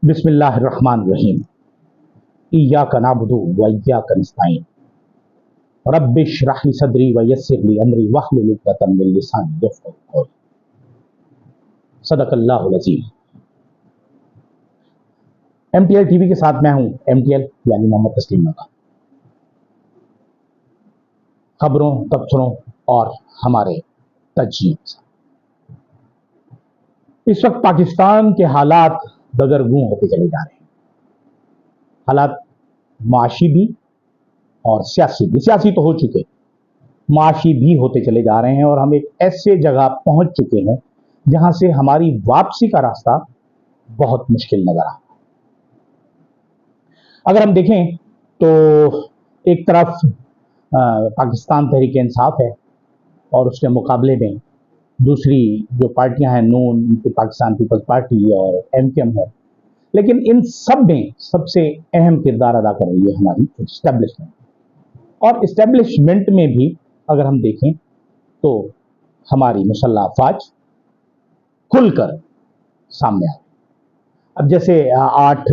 बिस्मिल्लाहिर्रहमानिर्रहीम। इय्याका नअबुदु व इय्याका नस्तईन। रब्बि इश्रह ली सदरी व यस्सिर ली अमरी वहलुल उक़दतम मिन लिसानी यफ़क़हू क़ौली। सदक़ल्लाहुल अज़ीम। एमटीएल टीवी के साथ मैं हूं एमटीएल यानी मोहम्मद तस्लीम नगा। खबरों, तबसरों और हमारे तज्जियों के साथ इस वक्त पाकिस्तान के हालात दगरगूं होते चले जा रहे हैं। हालात माशी भी और सियासी भी। सियासी तो हो चुके, माशी भी होते चले जा रहे हैं और हम एक ऐसे जगह पहुंच चुके हैं जहां से हमारी वापसी का रास्ता बहुत मुश्किल नजर आ रहा है। अगर हम देखें तो एक तरफ पाकिस्तान तहरीक इंसाफ है और उसके मुकाबले में दूसरी जो पार्टियां हैं नून, पाकिस्तान पीपल्स पार्टी और एमकेएम है। लेकिन इन सब में सबसे अहम किरदार अदा कर रही है हमारी इस्टेब्लिशमेंट। और इस्टेब्लिशमेंट में भी अगर हम देखें तो हमारी मुसल्लह अफवाज खुलकर सामने आ गई। अब जैसे 8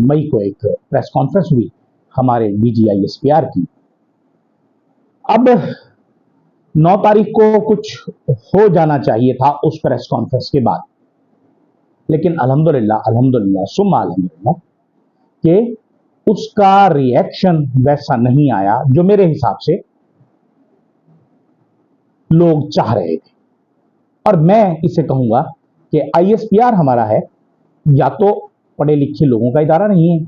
मई को एक प्रेस कॉन्फ्रेंस हुई हमारे DGISPR की। अब 9 तारीख को कुछ हो जाना चाहिए था उस प्रेस कॉन्फ्रेंस के बाद, लेकिन अल्हम्दुलिल्लाह सुम्मा अल्हम्दुलिल्लाह कि उसका रिएक्शन वैसा नहीं आया जो मेरे हिसाब से लोग चाह रहे थे। और मैं इसे कहूंगा कि ISPR हमारा है या तो पढ़े लिखे लोगों का इदारा नहीं है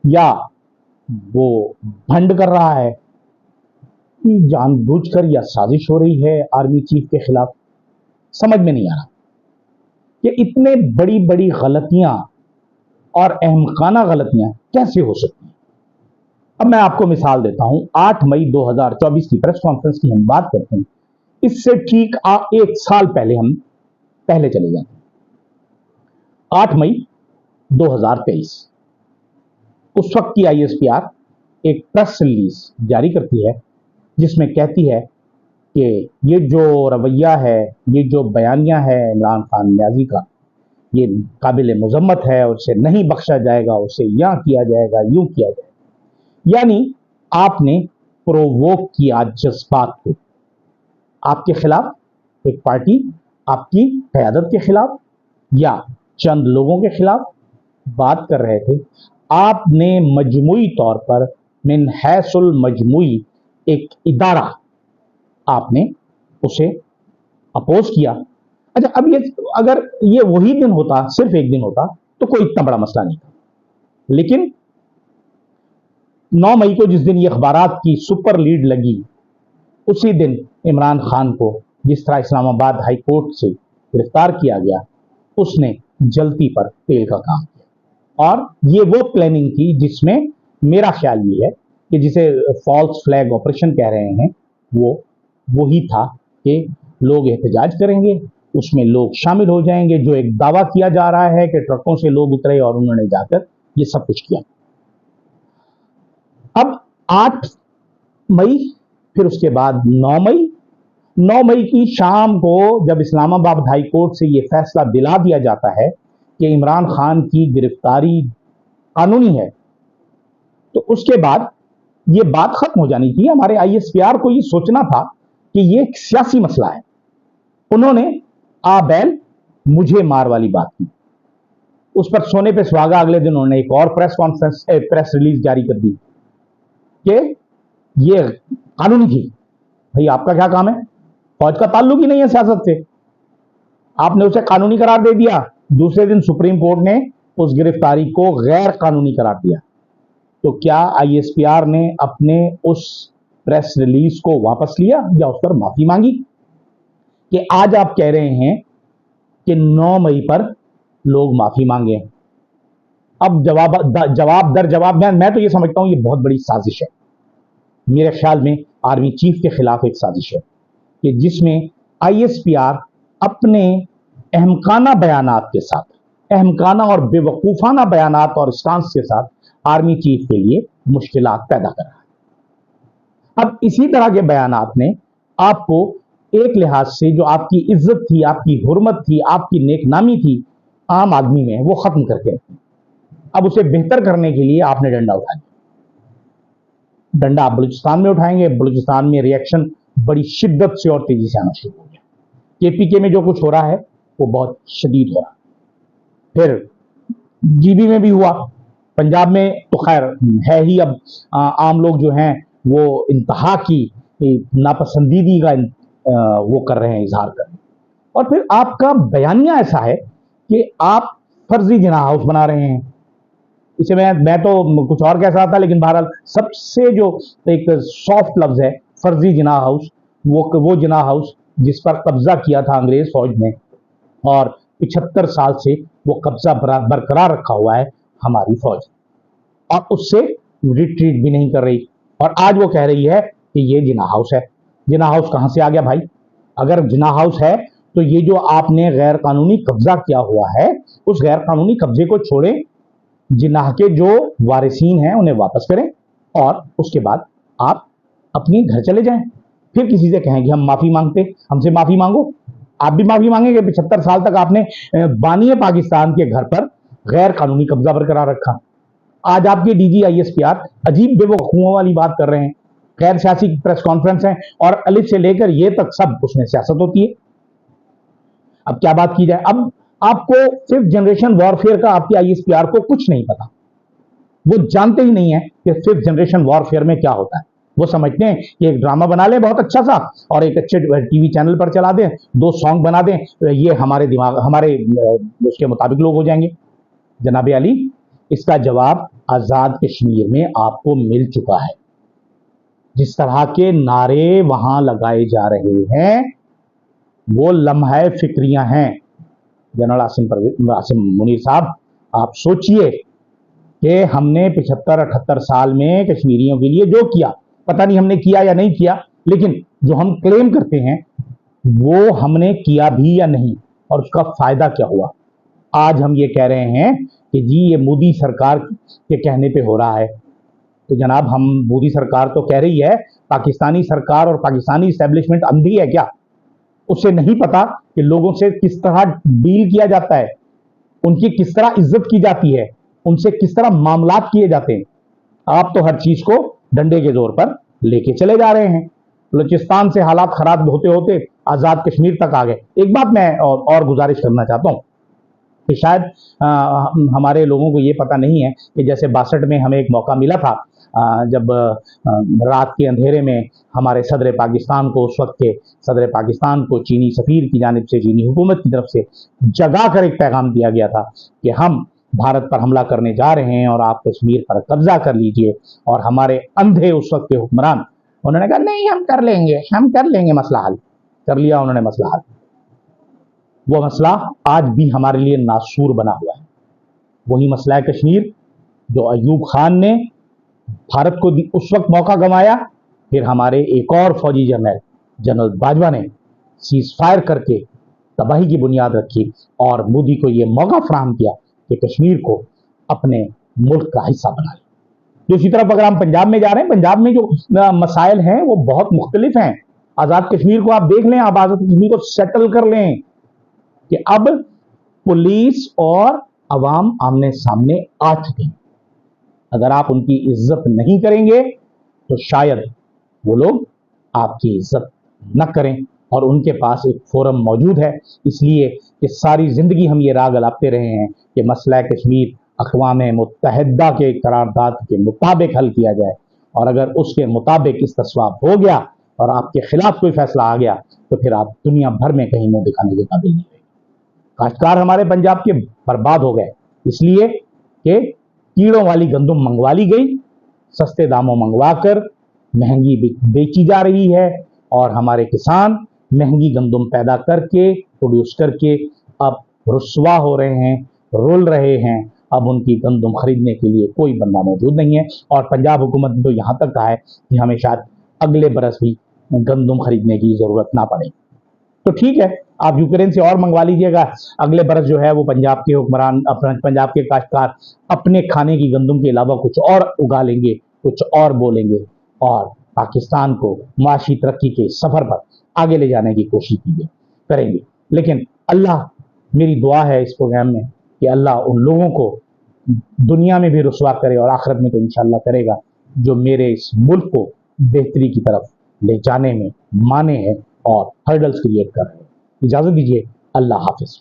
या वो भंड कर रहा है, जानबूझकर या साजिश हो रही है आर्मी चीफ के खिलाफ। समझ में नहीं आ रहा कि इतने बड़ी बड़ी गलतियां और अहमकाना गलतियां कैसे हो सकती हैं। अब मैं आपको मिसाल देता हूं। 8 मई 2024 की प्रेस कॉन्फ्रेंस की हम बात करते हैं, इससे ठीक 1 साल पहले हम पहले चले जाते हैं। 8 मई 2023 उस वक्त की ISPR एक प्रेस रिलीज जारी करती है जिसमें कहती है कि ये जो रवैया है, ये जो बयानिया है इमरान खान न्याजी का, ये काबिल मुजम्मत है और उसे नहीं बख्शा जाएगा, उसे यहाँ किया जाएगा, यूं किया जाएगा। यानी आपने प्रोवोक किया जज्बात को आपके खिलाफ, एक पार्टी आपकी क़यादत के खिलाफ या चंद लोगों के खिलाफ बात कर रहे थे। आपने मजमुई तौर पर मिन हैसुल मजमुई एक इदारा आपने उसे अपोज किया। अच्छा, अब ये अगर ये वही दिन होता, सिर्फ एक दिन होता तो कोई इतना बड़ा मसला नहीं था। लेकिन 9 मई को जिस दिन ये अखबारात की सुपर लीड लगी, उसी दिन इमरान खान को जिस तरह इस्लामाबाद हाई कोर्ट से गिरफ्तार किया गया, उसने जल्दी पर तेल का काम किया। और ये वो प्लानिंग थी जिसमें मेरा ख्याल ये है कि जिसे फॉल्स फ्लैग ऑपरेशन कह रहे हैं, वो वही था कि लोग एहतजाज करेंगे, उसमें लोग शामिल हो जाएंगे। जो एक दावा किया जा रहा है कि ट्रकों से लोग उतरे और उन्होंने जाकर ये सब कुछ किया। अब 8 मई, फिर उसके बाद 9 मई की शाम को जब इस्लामाबाद हाई कोर्ट से ये फैसला दिला दिया जाता है कि इमरान खान की गिरफ्तारी कानूनी है, तो उसके बाद ये बात खत्म हो जानी थी। हमारे ISPR को ये सोचना था कि ये एक सियासी मसला है। उन्होंने आ बैल मुझे मार वाली बात की। उस पर सोने पे सुहागा अगले दिन उन्होंने एक और प्रेस रिलीज जारी कर दी कि ये कानूनी थी। भाई आपका क्या काम है? फौज का ताल्लुक ही नहीं है सियासत से। आपने उसे कानूनी करार दे दिया। दूसरे दिन सुप्रीम कोर्ट ने उस गिरफ्तारी को गैर कानूनी करार दिया। तो क्या ISPR ने अपने उस प्रेस रिलीज को वापस लिया या उस पर माफी मांगी? कि आज आप कह रहे हैं कि 9 मई पर लोग माफी मांगे। अब जवाब दर जवाब मैं तो ये समझता हूं ये बहुत बड़ी साजिश है। मेरे ख्याल में आर्मी चीफ के खिलाफ एक साजिश है कि जिसमें ISPR अपने अहमकाना बयानात के साथ, अहमकाना और बेवकूफाना बयानात और स्टांस के साथ आर्मी चीफ के लिए मुश्किलात पैदा कर रहा है। अब इसी तरह के बयानात ने आपको एक लिहाज से जो आपकी इज्जत थी, आपकी हुर्मत थी, आपकी नेकनामी थी, आम आदमी में वो खत्म करके रखें। अब उसे बेहतर करने के लिए आपने डंडा उठा दिया। डंडा आप बलूचिस्तान में उठाएंगे, बलूचिस्तान में रिएक्शन बड़ी शिद्दत से और तेजी से आना शुरू हो गया। केपीके में जो कुछ हो रहा है वो बहुत शदीद हो रहा है। फिर जीबी में भी हुआ, पंजाब में तो खैर है ही। अब आम लोग जो हैं वो इंतहा की नापसंदीदी का वो कर रहे हैं, इजहार कर रहे हैं। और फिर आपका बयानिया ऐसा है कि आप फर्जी जिना हाउस बना रहे हैं। इसे मैं तो कुछ और कह सकता था, लेकिन बहरहाल सबसे जो एक सॉफ्ट लफ्ज है फर्जी जिना हाउस, वो जिना हाउस जिस पर कब्जा किया था अंग्रेज फौज ने, और 75 साल से वो कब्जा बरकरार रखा हुआ है हमारी फौज, और उससे रिट्रीट भी नहीं कर रही। और आज वो कह रही है कि ये जिना हाउस है। जिना हाउस कहां से आ गया भाई? अगर जिना हाउस है तो ये जो आपने गैर कानूनी कब्जा किया हुआ है, उस गैर कानूनी कब्जे को छोड़ें, जिनाह के जो वारिसीन हैं उन्हें वापस करें, और उसके बाद आप अपने घर चले जाएं। फिर किसी से कहें कि हम माफी मांगते, हमसे माफी मांगो। आप भी माफी मांगेंगे? 75 साल तक आपने बानी पाकिस्तान के घर पर गैर कानूनी कब्जा बरकरार रखा। आज आपके डीजी आईएसपीआर अजीब बेवकूफों वाली बात कर रहे हैं। गैर सियासी प्रेस कॉन्फ्रेंस है और अलिफ से लेकर ये तक सब उसमें सियासत होती है। अब क्या बात की जाए? अब आपको फिफ्थ जनरेशन वॉरफेयर का आपके आईएसपीआर को कुछ नहीं पता। वो जानते ही नहीं है कि फिफ्थ जनरेशन वॉरफेयर में क्या होता है। वो समझते हैं कि एक ड्रामा बना ले बहुत अच्छा सा और एक अच्छे टीवी चैनल पर चला दें, 2 सॉन्ग बना दें, ये हमारे उसके मुताबिक लोग हो जाएंगे। जनाब अली, इसका जवाब आजाद कश्मीर में आपको मिल चुका है। जिस तरह के नारे वहां लगाए जा रहे हैं वो लम्हा फिक्रियां हैं। जनरल आसिम मुनीर साहब, आप सोचिए कि हमने 75-78 साल में कश्मीरियों के लिए जो किया, पता नहीं हमने किया या नहीं किया, लेकिन जो हम क्लेम करते हैं वो हमने किया भी या नहीं, और उसका फायदा क्या हुआ। आज हम ये कह रहे हैं कि जी ये मोदी सरकार के कहने पे हो रहा है। तो जनाब, हम मोदी सरकार तो कह रही है, पाकिस्तानी सरकार और पाकिस्तानी इस्टेब्लिशमेंट अंधी है क्या? उसे नहीं पता कि लोगों से किस तरह डील किया जाता है, उनकी किस तरह इज्जत की जाती है, उनसे किस तरह मामलात किए जाते हैं। आप तो हर चीज को डंडे के जोर पर लेके चले जा रहे हैं। बलूचिस्तान से हालात खराब होते होते आजाद कश्मीर तक आ गए। एक बात मैं और गुजारिश करना चाहता हूं कि शायद हमारे लोगों को ये पता नहीं है कि जैसे 62 में हमें एक मौका मिला था, जब रात के अंधेरे में हमारे सदर पाकिस्तान को, उस वक्त के सदर पाकिस्तान को चीनी सफीर की जानिब से, चीनी हुकूमत की तरफ से जगा कर एक पैगाम दिया गया था कि हम भारत पर हमला करने जा रहे हैं और आप कश्मीर पर कब्जा कर लीजिए। और हमारे अंधे उस वक्त के हुक्मरान, उन्होंने कहा नहीं हम कर लेंगे मसला हल। कर लिया उन्होंने मसला हल। वो मसला आज भी हमारे लिए नासूर बना हुआ है। वही मसला है कश्मीर, जो अयूब खान ने भारत को उस वक्त मौका गंवाया, फिर हमारे एक और फौजी जनरल बाजवा ने सीज फायर करके तबाही की बुनियाद रखी और मोदी को यह मौका फराहम किया कि कश्मीर को अपने मुल्क का हिस्सा बना ले। दूसरी तरफ अगर हम पंजाब में जा रहे हैं, पंजाब में जो मसाइल हैं वो बहुत मुख्तलिफ हैं। आजाद कश्मीर को आप देख लें, आप आजाद कश्मीर को सेटल कर लें कि अब पुलिस और अवाम आमने सामने आ चुके हैं। अगर आप उनकी इज्जत नहीं करेंगे तो शायद वो लोग आपकी इज्जत न करें, और उनके पास एक फोरम मौजूद है। इसलिए कि सारी जिंदगी हम ये राग अलापते रहे हैं कि मसला कश्मीर अक़वाम मुत्तहिदा के करारदाद के मुताबिक हल किया जाए, और अगर उसके मुताबिक इस्तिस्वाब हो गया और आपके खिलाफ कोई फैसला आ गया तो फिर आप दुनिया भर में कहीं मुंह दिखाने के काबिल नहीं रहे। काश्तकार हमारे पंजाब के बर्बाद हो गए, इसलिए कि कीड़ों वाली गंदुम मंगवा ली गई, सस्ते दामों मंगवा कर महंगी बेची जा रही है, और हमारे किसान महंगी गंदुम पैदा करके, प्रोड्यूस करके अब रुस्वा हो रहे हैं, रुल रहे हैं। अब उनकी गंदुम खरीदने के लिए कोई बंदा मौजूद नहीं है, और पंजाब हुकूमत ने तो यहाँ तक कहा है कि हमें शायद अगले बरस भी गंदुम खरीदने की जरूरत ना पड़े। तो ठीक है, आप यूक्रेन से और मंगवा लीजिएगा, अगले बरस जो है वो पंजाब के हुक्मरान, पंजाब के काश्तकार अपने खाने की गंदुम के अलावा कुछ और उगा लेंगे, कुछ और बोलेंगे, और पाकिस्तान को माशी तरक्की के सफर पर आगे ले जाने की कोशिश करेंगे। लेकिन अल्लाह, मेरी दुआ है इस प्रोग्राम में कि अल्लाह उन लोगों को दुनिया में भी रुसवा करे और आखिरत में तो इंशाअल्लाह करेगा, जो मेरे इस मुल्क को बेहतरी की तरफ ले जाने में माने हैं और हर्डल्स क्रिएट कर रहे हैं। इजाज़त दीजिए, अल्लाह हाफिज़।